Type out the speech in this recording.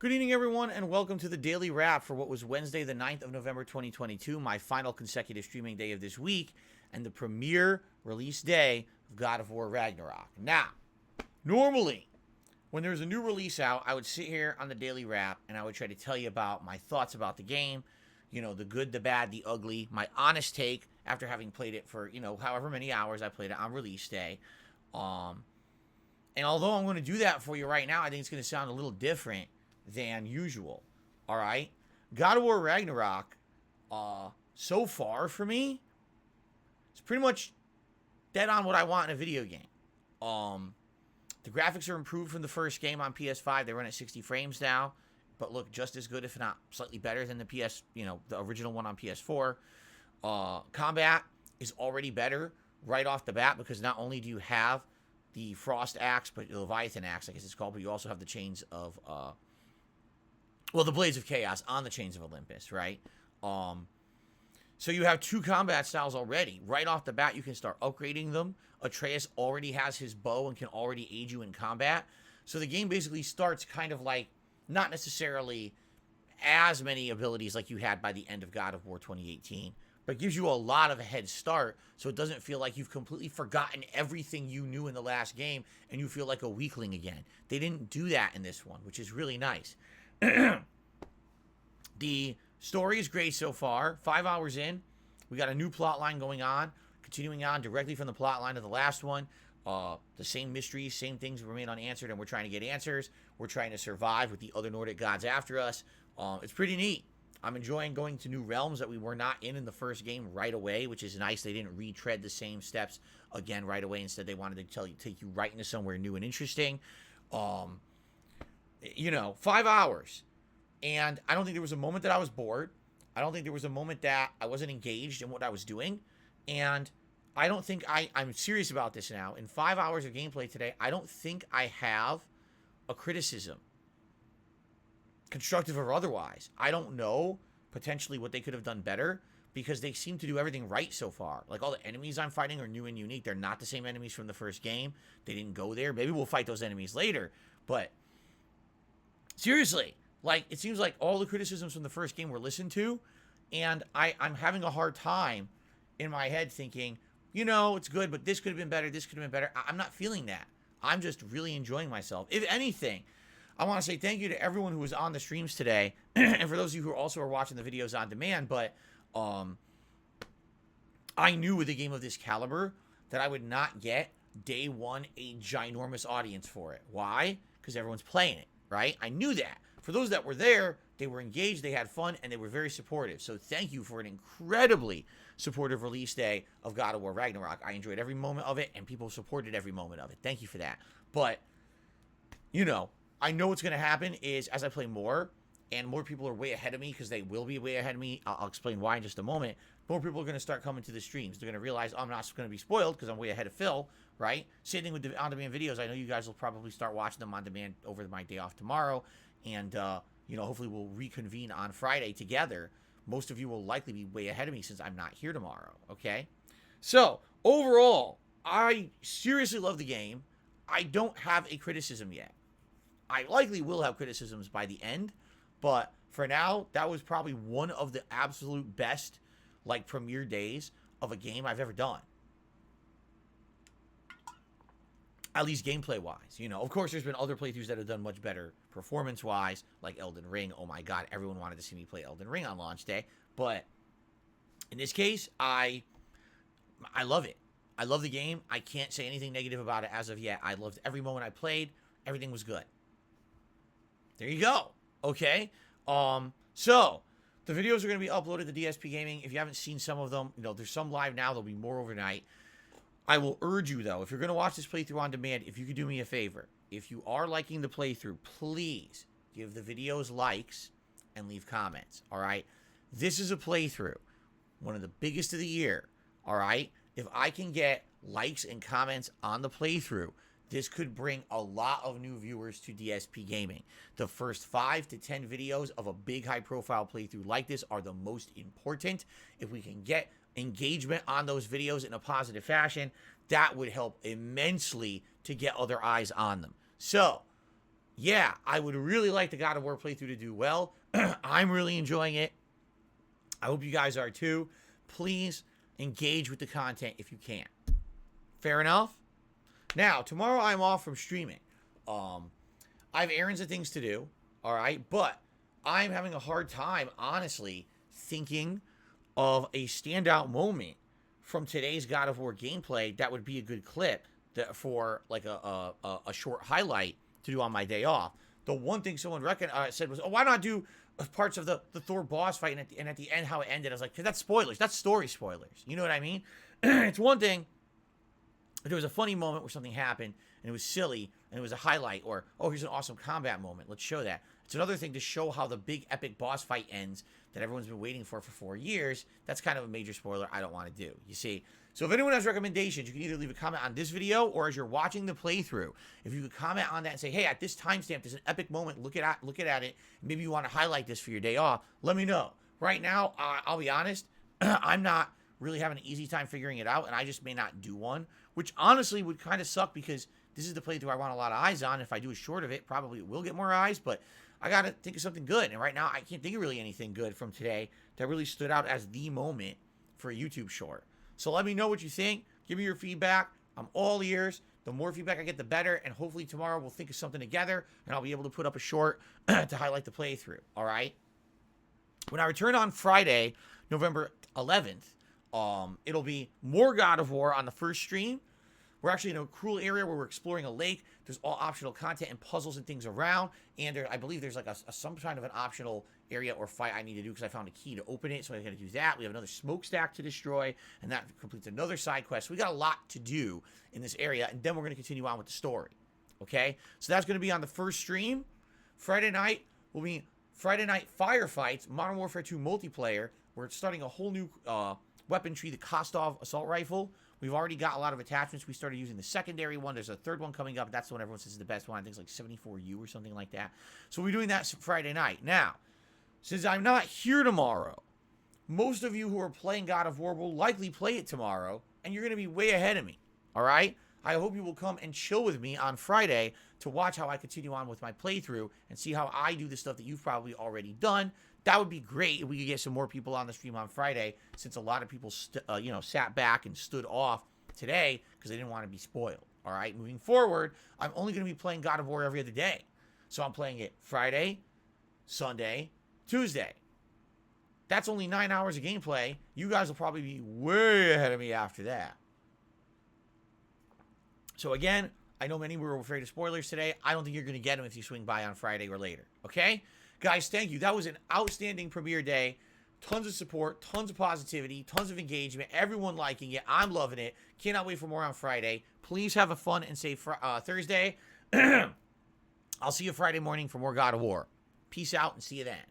Good evening, everyone, and welcome to the Daily Wrap for what was Wednesday, the 9th of November, 2022, my final consecutive streaming day of this week, and the premiere release day of God of War Ragnarok. Now, normally, when there's a new release out, I would sit here on the Daily Wrap, and I would try to tell you about my thoughts about the game, you know, the good, the bad, the ugly, my honest take after having played it for, however many hours I played it on release day. And although I'm going to do that for you right now, I think it's going to sound a little different than usual. All right, God of War Ragnarok, so far for me, it's pretty much dead on what I want in a video game. The graphics are improved from the first game on PS5. They run at 60 frames now, but look just as good, if not slightly better than the original one on PS4. Combat is already better right off the bat because not only do you have the Frost Axe, but the Leviathan Axe, I guess it's called, but you also have the chains of the Blades of Chaos on the Chains of Olympus, right? So you have two combat styles already. Right off the bat, you can start upgrading them. Atreus already has his bow and can already aid you in combat. So the game basically starts kind of like, not necessarily as many abilities like you had by the end of God of War 2018, but gives you a lot of a head start, so it doesn't feel like you've completely forgotten everything you knew in the last game and you feel like a weakling again. They didn't do that in this one, which is really nice. The story is great so far. 5 hours in, we got a new plot line going on, continuing on directly from the plot line of the last one. The same mysteries, same things remain unanswered, and we're trying to get answers. We're trying to survive with the other Nordic gods after us. It's pretty neat. I'm enjoying going to new realms that we were not in the first game right away, which is nice. They didn't retread the same steps again right away. Instead, they wanted to take you right into somewhere new and interesting. 5 hours. And I don't think there was a moment that I was bored. I don't think there was a moment that I wasn't engaged in what I was doing. And I don't think I'm serious about this now. In 5 hours of gameplay today, I don't think I have a criticism, constructive or otherwise. I don't know potentially what they could have done better because they seem to do everything right so far. Like, all the enemies I'm fighting are new and unique. They're not the same enemies from the first game. They didn't go there. Maybe we'll fight those enemies later. But seriously, like, it seems like all the criticisms from the first game were listened to, and I'm having a hard time in my head thinking, it's good, but this could have been better, this could have been better. I'm not feeling that. I'm just really enjoying myself. If anything, I want to say thank you to everyone who was on the streams today, and for those of you who also are watching the videos on demand, but I knew with a game of this caliber that I would not get day one a ginormous audience for it. Why? Because everyone's playing it, right? I knew that. For those that were there, they were engaged, they had fun, and they were very supportive. So thank you for an incredibly supportive release day of God of War Ragnarok. I enjoyed every moment of it, and people supported every moment of it. Thank you for that. But, I know what's going to happen is as I play more, and more people are way ahead of me, because they will be way ahead of me. I'll explain why in just a moment. More people are going to start coming to the streams. They're going to realize I'm not going to be spoiled because I'm way ahead of Phil, right? Same thing with the on-demand videos. I know you guys will probably start watching them on demand over my day off tomorrow. And, hopefully we'll reconvene on Friday together. Most of you will likely be way ahead of me since I'm not here tomorrow, okay? So, overall, I seriously love the game. I don't have a criticism yet. I likely will have criticisms by the end, but for now, that was probably one of the absolute best, premiere days of a game I've ever done. At least gameplay-wise, Of course, there's been other playthroughs that have done much better performance-wise, like Elden Ring. Oh my god, everyone wanted to see me play Elden Ring on launch day. But in this case, I love it. I love the game. I can't say anything negative about it as of yet. I loved every moment I played. Everything was good. There you go. Okay? So, the videos are going to be uploaded to DSPGaming. If you haven't seen some of them, there's some live now. Therell be more overnight. I will urge you, though, if you're going to watch this playthrough on demand, if you could do me a favor. If you are liking the playthrough, please give the videos likes and leave comments, all right? This is a playthrough, one of the biggest of the year, all right? If I can get likes and comments on the playthrough, this could bring a lot of new viewers to DSP Gaming. The first 5 to 10 videos of a big high-profile playthrough like this are the most important. If we can get engagement on those videos in a positive fashion, that would help immensely to get other eyes on them. So, yeah, I would really like the God of War playthrough to do well. I'm really enjoying it. I hope you guys are too. Please engage with the content if you can. Fair enough? Now, tomorrow I'm off from streaming. I have errands and things to do, all right? But I'm having a hard time, honestly, thinking of a standout moment from today's God of War gameplay that would be a good clip for like a short highlight to do on my day off. The one thing someone said was, oh, why not do parts of the Thor boss fight and at the end how it ended? I was like, that's spoilers. That's story spoilers. You know what I mean? It's one thing. There was a funny moment where something happened and it was silly and it was a highlight, or, oh, here's an awesome combat moment. Let's show that. It's another thing to show how the big epic boss fight ends that everyone's been waiting for 4 years. That's kind of a major spoiler I don't want to do, you see. So if anyone has recommendations, you can either leave a comment on this video or as you're watching the playthrough. If you could comment on that and say, hey, at this timestamp, there's an epic moment, look at it. Maybe you want to highlight this for your day off. Let me know. Right now, I'll be honest, I'm not really having an easy time figuring it out, and I just may not do one, which honestly would kind of suck because this is the playthrough I want a lot of eyes on. If I do a short of it, probably it will get more eyes, but I got to think of something good. And right now, I can't think of really anything good from today that really stood out as the moment for a YouTube short. So let me know what you think. Give me your feedback. I'm all ears. The more feedback I get, the better. And hopefully tomorrow we'll think of something together and I'll be able to put up a short to highlight the playthrough. All right? When I return on Friday, November 11th, it'll be more God of War on the first stream. We're actually in a cool area where we're exploring a lake. There's all optional content and puzzles and things around. And I believe there's like some kind of an optional area or fight I need to do because I found a key to open it. So I got to do that. We have another smokestack to destroy. And that completes another side quest. We got a lot to do in this area. And then we're going to continue on with the story. Okay? So that's going to be on the first stream. Friday night will be Friday Night Firefights, Modern Warfare 2 multiplayer. We're starting a whole new weapon tree, the Kostov assault rifle. We've already got a lot of attachments. We started using the secondary one. There's a third one coming up. That's the one everyone says is the best one. I think it's like 74U or something like that. So we're doing that Friday night. Now, since I'm not here tomorrow, most of you who are playing God of War will likely play it tomorrow, and you're going to be way ahead of me. All right? I hope you will come and chill with me on Friday to watch how I continue on with my playthrough and see how I do the stuff that you've probably already done. That would be great if we could get some more people on the stream on Friday, since a lot of people, sat back and stood off today because they didn't want to be spoiled. All right, moving forward, I'm only going to be playing God of War every other day. So I'm playing it Friday, Sunday, Tuesday. That's only 9 hours of gameplay. You guys will probably be way ahead of me after that. So again, I know many were afraid of spoilers today. I don't think you're going to get them if you swing by on Friday or later. Okay? Guys, thank you. That was an outstanding premiere day. Tons of support, tons of positivity, tons of engagement. Everyone liking it. I'm loving it. Cannot wait for more on Friday. Please have a fun and safe Thursday. I'll see you Friday morning for more God of War. Peace out and see you then.